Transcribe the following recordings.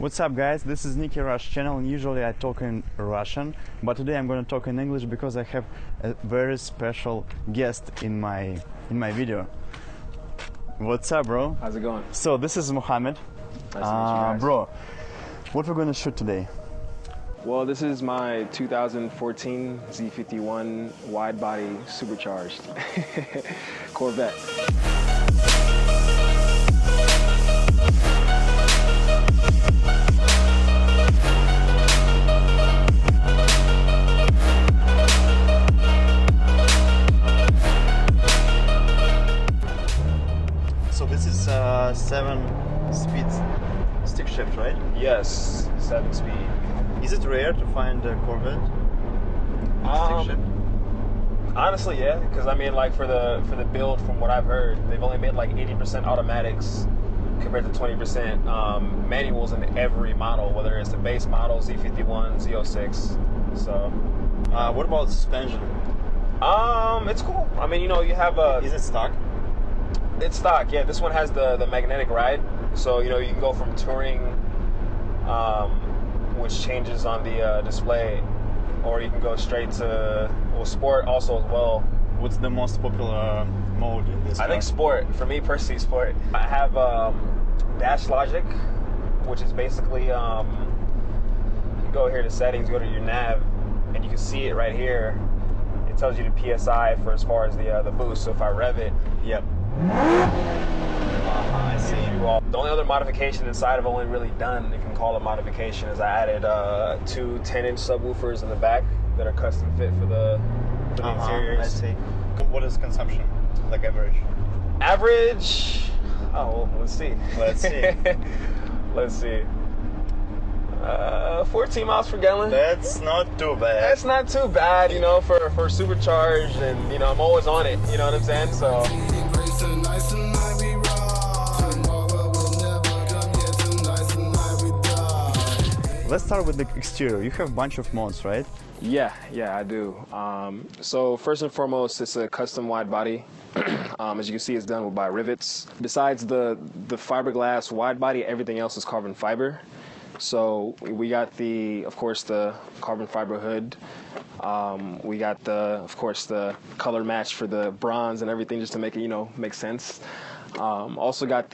What's up guys, this is Nicky Rush channel and usually I talk in Russian, but today I'm going to talk in English because I have a very special guest in my video. What's up, bro? How's it going? So this is Mohammed. Nice to meet you guys. Bro, what we're going to shoot today? Well, this is my 2014 Z51 wide body supercharged Corvette. So this is 7-speed stick shift, right? Yes, 7-speed. Is it rare to find a Corvette stick shift? Honestly, yeah, because I mean, like for the build, from what I've heard, they've only made like 80% automatics compared to 20% manuals in every model, whether it's the base model, Z51, Z06. So, what about suspension? It's cool. I mean, you know, you have a. Is it stock? It's stock, yeah. This one has the magnetic ride, so you know you can go from touring, which changes on the display, or you can go straight to sport also as well. What's the most popular mode in this car? I think sport. For me personally, sport. I have dash logic, which is basically you go here to settings, go to your nav, and you can see it right here. It tells you the PSI for as far as the boost. So if I rev it, yep. I see. The only other modification inside I've only really done, you can call it modification, is I added two 10-inch subwoofers in the back that are custom fit for the interiors. I see. What is consumption, like average? Average? Oh, well, let's see. Let's see. Let's see. 14 miles per gallon. That's not too bad. That's not too bad, you know, for supercharged, and you know, I'm always on it. You know what I'm saying? So. Let's start with the exterior. You have a bunch of mods, right? Yeah, I do. So first and foremost, it's a custom wide body. As you can see, it's done by rivets. Besides the fiberglass wide body, everything else is carbon fiber. So we got of course, the carbon fiber hood. We got of course, the color match for the bronze and everything, just to make it, you know, make sense. Also got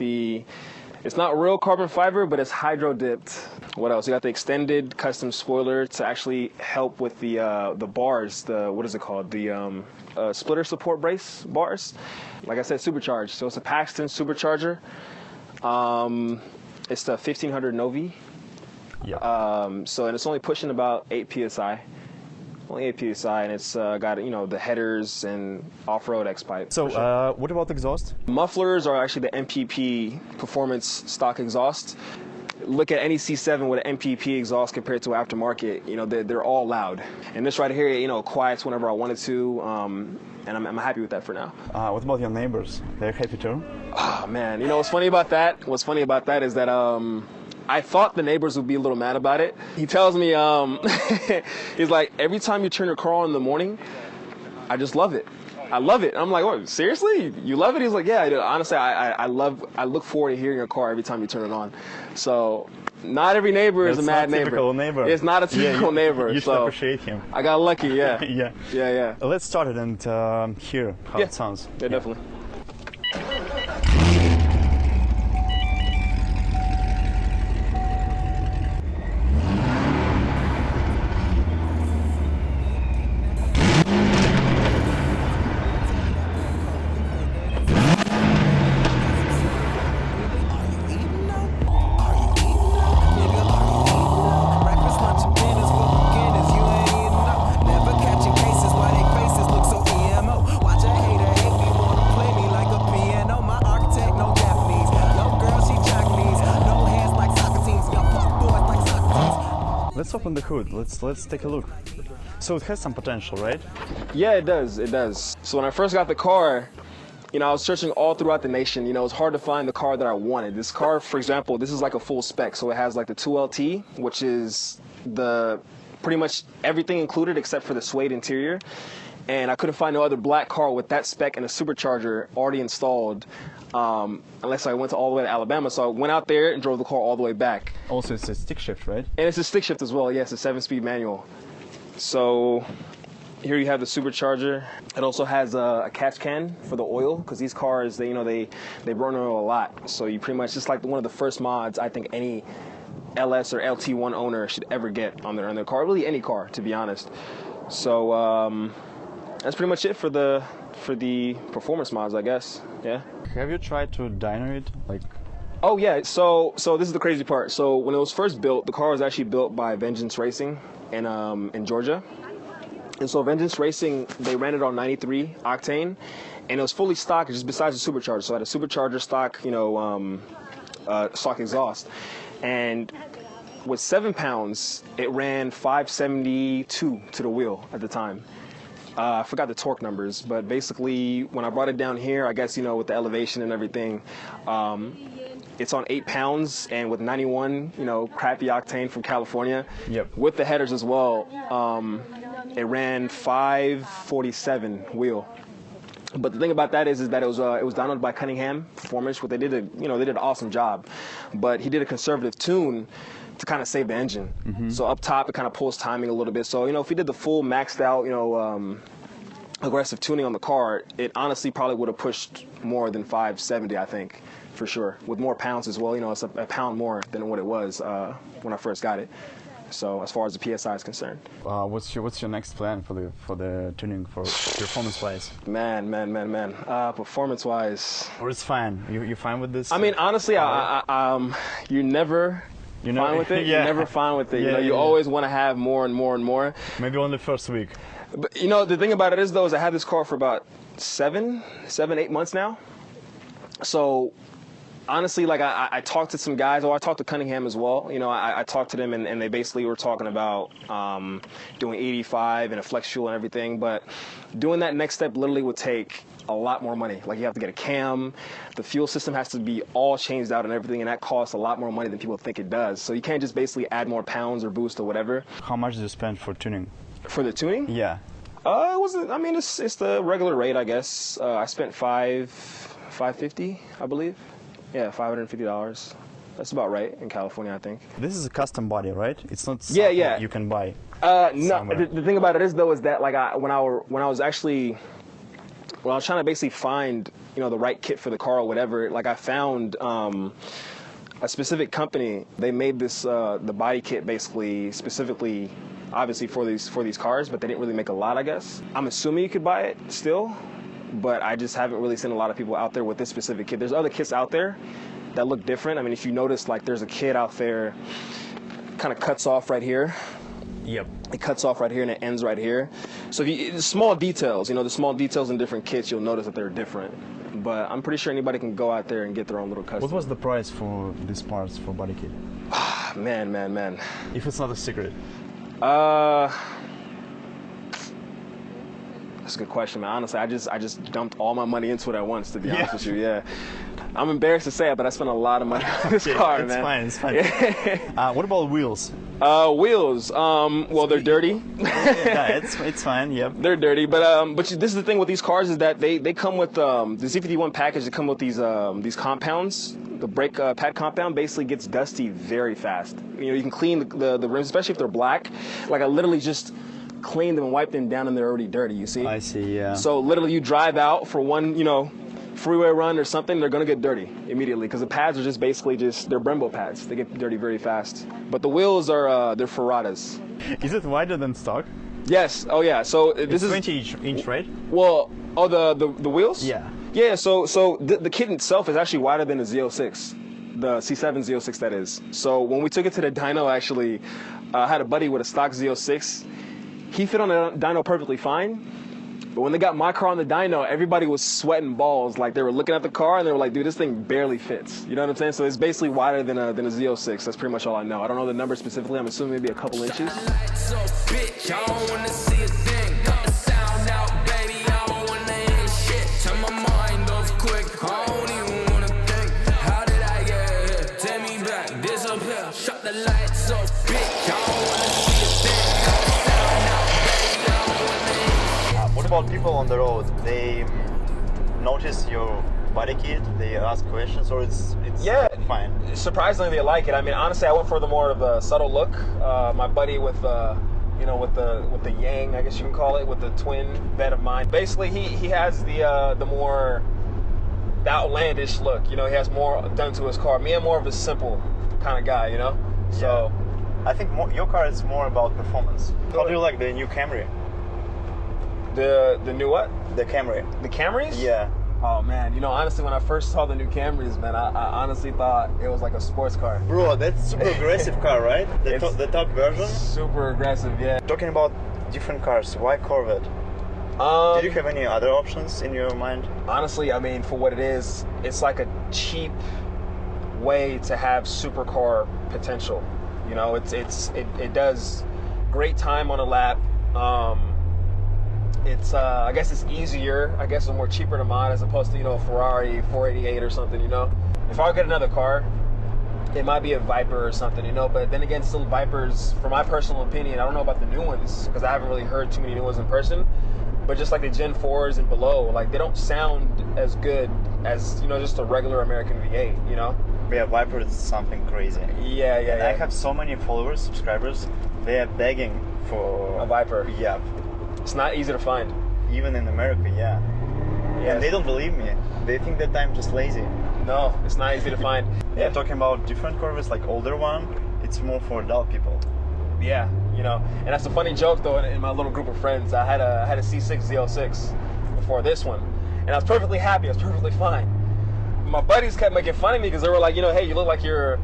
it's not real carbon fiber, but it's hydro dipped. What else? You got the extended custom spoiler to actually help with the bars. What is it called? The splitter support brace bars. Like I said, supercharged. So it's a Paxton supercharger. It's the 1500 Novi. Yeah. And it's only pushing about 8 psi. Only 8 psi, and it's got, you know, the headers and off-road X pipe. So what about exhaust? Mufflers are actually the MPP performance stock exhaust. Look at any C7 with an MPP exhaust compared to aftermarket. You know, they're all loud. And this right here, you know, quiets whenever I wanted to, and I'm happy with that for now. What about your neighbors? They're happy too? Oh man, you know what's funny about that? What's funny about that is that I thought the neighbors would be a little mad about it. He tells me, he's like, every time you turn your car on in the morning, I just love it. I love it. I'm like, oh, seriously? You love it? He's like, yeah, I do. Honestly, I look forward to hearing your car every time you turn it on. So not every neighbor is a mad neighbor. It's not a typical neighbor. You should appreciate him. I got lucky, yeah. Yeah. Let's start it and hear how it sounds. Yeah, definitely. Let's open the hood. Let's take a look. So it has some potential, right? Yeah, it does. It does. So when I first got the car, you know, I was searching all throughout the nation. You know, it's hard to find the car that I wanted. This car, for example, this is like a full spec. So it has like the 2LT, which is pretty much everything included except for the suede interior. and I couldn't find no other black car with that spec and a supercharger already installed, unless I went all the way to Alabama. So I went out there and drove the car all the way back. Also, it's a stick shift, right? And it's a stick shift as well. Yes, a 7-speed manual. So here you have the supercharger. It also has a catch can for the oil, because these cars, they burn oil a lot. So you pretty much, just like one of the first mods I think any LS or LT1 owner should ever get on their car, really any car, to be honest. So that's pretty much it for the performance mods, I guess. Yeah. Have you tried to dyno it? Like, oh yeah, so this is the crazy part. So when it was first built, the car was actually built by Vengeance Racing in Georgia. And so Vengeance Racing, they ran it on 93 octane, and it was fully stock, just besides the supercharger. So it had a supercharger, stock, stock exhaust. And with 7 pounds, it ran 572 to the wheel at the time. I forgot the torque numbers, but basically when I brought it down here, I guess, with the elevation and everything, it's on 8 pounds, and with 91, crappy octane from California, yep, with the headers as well, it ran 547 wheel. But the thing about that is that it was downloaded by Cunningham Performance. What they did, they did an awesome job, but he did a conservative tune to kind of save the engine. Mm-hmm. So up top, it kind of pulls timing a little bit. So if he did the full maxed out, aggressive tuning on the car, it honestly probably would have pushed more than 570, I think, for sure. With more pounds as well, it's a pound more than what it was when I first got it. So as far as the PSI is concerned. What's your next plan for the tuning for performance wise? Man. Performance-wise. Or it's fine. You fine with this? I mean, honestly, you're never fine with it. Yeah. You're never fine with it. You always want to have more and more and more. Maybe on the first week. But the thing about it is I had this car for about 8 months now. So honestly, like I talked to some guys, I talked to Cunningham as well. I talked to them, and they basically were talking about doing 85 and a flex fuel and everything. But doing that next step literally would take a lot more money. Like you have to get a cam, the fuel system has to be all changed out and everything, and that costs a lot more money than people think it does. So you can't just basically add more pounds or boost or whatever. How much did you spend for tuning? For the tuning? Yeah. It wasn't. I mean, it's the regular rate, I guess. I spent $550, I believe. Yeah, $550. That's about right in California, I think. This is a custom body, right? It's not something you can buy. No. The thing about it is that like when I was trying to basically find the right kit for the car or whatever, like I found a specific company. They made this the body kit basically specifically, obviously for these cars, but they didn't really make a lot, I guess. I'm assuming you could buy it still, but I just haven't really seen a lot of people out there with this specific kit. There's other kits out there that look different. I mean, if you notice, like there's a kit out there, kind of cuts off right here. Yep. It cuts off right here and it ends right here. So the small details, the small details in different kits, you'll notice that they're different. But I'm pretty sure anybody can go out there and get their own little custom. What was the price for these parts for body kit? Man. If it's not a secret. That's a good question, man. Honestly, I just dumped all my money into it at once, to be honest with you. Yeah. I'm embarrassed to say it, but I spent a lot of money on this car, man. It's fine. What about wheels? Wheels. Well, they're dirty. Yeah, it's fine. Yep. They're dirty, but this is the thing with these cars is that they come with the Z51 package. They come with these compounds. The brake pad compound basically gets dusty very fast. You can clean the rims, especially if they're black. Like I literally just cleaned them and wiped them down, and they're already dirty. You see? I see. Yeah. So literally, you drive out for one, freeway run or something, they're gonna get dirty immediately because the pads are just basically they're Brembo pads. They get dirty very fast. But the wheels are they're Ferratas. Is it wider than stock? Yes. Oh yeah. So this is 20 inch, right? Well, the wheels? Yeah. Yeah. So the kit itself is actually wider than the Z06, the C7 Z06 that is. So when we took it to the dyno, actually, I had a buddy with a stock Z06. He fit on the dyno perfectly fine. But when they got my car on the dyno, everybody was sweating balls. Like they were looking at the car and they were like, dude, this thing barely fits. You know what I'm saying? So it's basically wider than a Z06. That's pretty much all I know. I don't know the number specifically. I'm assuming maybe a couple inches. about people on the road? They notice your body kit, they ask questions, or it's fine? Surprisingly, they like it. I mean, honestly, I went for the more of a subtle look. My buddy with you know, with the yang, I guess you can call it, with the twin bed of mine. Basically, he has the more outlandish look. You know, he has more done to his car. Me, I'm more of a simple kind of guy. You know, so I think your car is more about performance. How do you like the new Camry? The new what? The Camry. The Camrys? Yeah. Oh man, you know, honestly, when I first saw the new Camrys, man, I honestly thought it was like a sports car. Bro, that's super aggressive car, right? The top version? Super aggressive, yeah. Talking about different cars, why Corvette? Did you have any other options in your mind? Honestly, I mean, for what it is, it's like a cheap way to have supercar potential. You know, it does great time on a lap. It's I guess it's easier, I guess it's more cheaper to mod as opposed to, you know, a Ferrari 488 or something, you know. If I get another car, it might be a Viper or something, you know, but then again, still Vipers, for my personal opinion, I don't know about the new ones because I haven't really heard too many new ones in person, but just like the Gen 4s and below, like they don't sound as good as, you know, just a regular American V8, you know. Yeah, Viper is something crazy. Yeah. I have so many followers, subscribers, they are begging for a Viper. Yeah. It's not easy to find. Even in America, yeah. And they don't believe me. They think that I'm just lazy. No, it's not easy to find. Yeah, talking about different Corvettes, like older one, it's more for adult people. Yeah, you know, and that's a funny joke though. In my little group of friends, I had a C6 Z06 before this one, and I was perfectly happy. I was perfectly fine. My buddies kept making fun of me because they were like, you know, hey, you look like you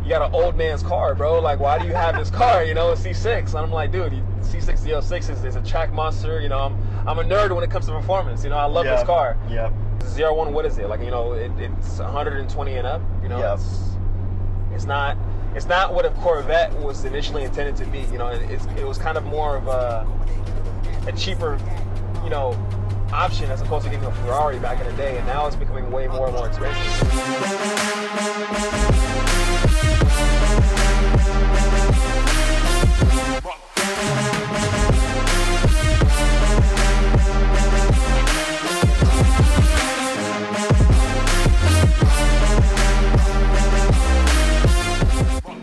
got an old man's car, bro. Like, why do you have this car? You know, a C6. And I'm like, dude, C6 Z06 is a track monster. You know, I'm a nerd when it comes to performance. You know, I love this car. Yeah. 01, what is it? Like, you know, it's 120 and up. You know, it's not what a Corvette was initially intended to be. You know, it was kind of more of a cheaper, you know, option as opposed to getting a Ferrari back in the day, and now it's becoming way more and more expensive.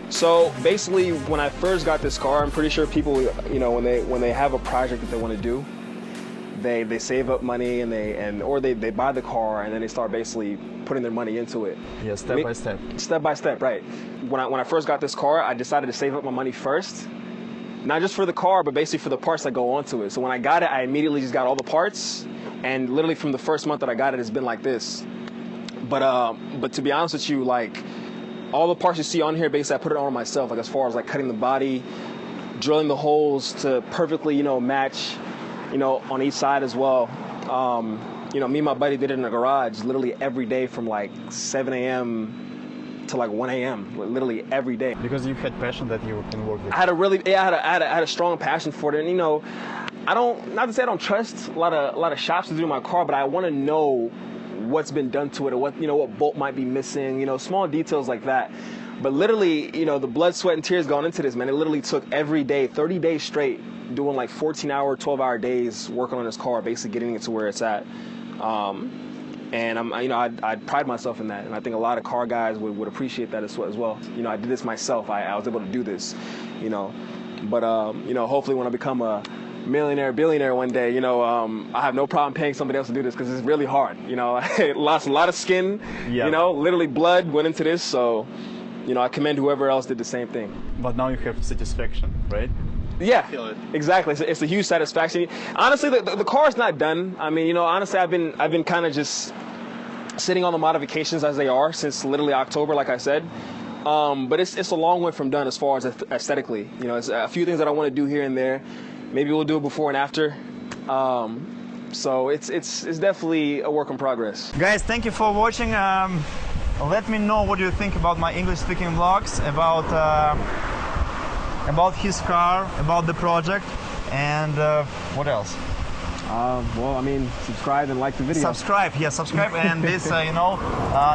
So basically, when I first got this car, I'm pretty sure people, you know, when they have a project that they want to do, they save up money or they buy the car and then they start basically putting their money into it. Yeah, step by step. Step by step, right. When I first got this car, I decided to save up my money first, not just for the car, but basically for the parts that go onto it. So when I got it, I immediately just got all the parts, and literally from the first month that I got it, it's been like this. But to be honest with you, like, all the parts you see on here, basically I put it on myself, like as far as like cutting the body, drilling the holes to perfectly, you know, match, you know, on each side as well. You know, me and my buddy did it in the garage literally every day from like 7 a.m. to like 1 a.m. literally every day. Because you had passion that you can work with. I had a strong passion for it, and you know, not to say I don't trust a lot of shops to do my car, but I want to know what's been done to it, or what bolt might be missing, you know, small details like that. But literally, you know, the blood, sweat, and tears gone into this, man. It literally took every day, 30 days straight, doing like 14-hour, 12-hour days working on this car, basically getting it to where it's at. And I pride myself in that, and I think a lot of car guys would appreciate that as well. You know, I did this myself. I was able to do this, you know. But you know, hopefully when I become a millionaire, billionaire one day, you know, I have no problem paying somebody else to do this because it's really hard. You know, it lost a lot of skin. You know, literally blood went into this. So, you know, I commend whoever else did the same thing. But now you have satisfaction, right? Yeah, exactly. It's a huge satisfaction. Honestly, the car's not done. I mean, you know, honestly, I've been kind of just sitting on the modifications as they are since literally October, like I said. But it's a long way from done as far as aesthetically. You know, it's a few things that I want to do here and there. Maybe we'll do it before and after. So it's definitely a work in progress. Guys, thank you for watching. Let me know what you think about my English-speaking vlogs, about his car, about the project, and what else? Well, I mean, subscribe and like the video. Subscribe, and this, you know,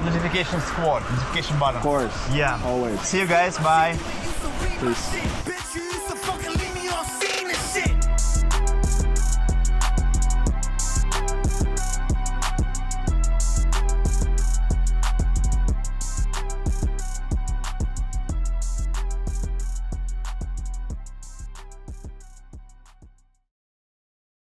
notification squad, notification button. Of course. Yeah. Always. See you guys. Bye. Peace.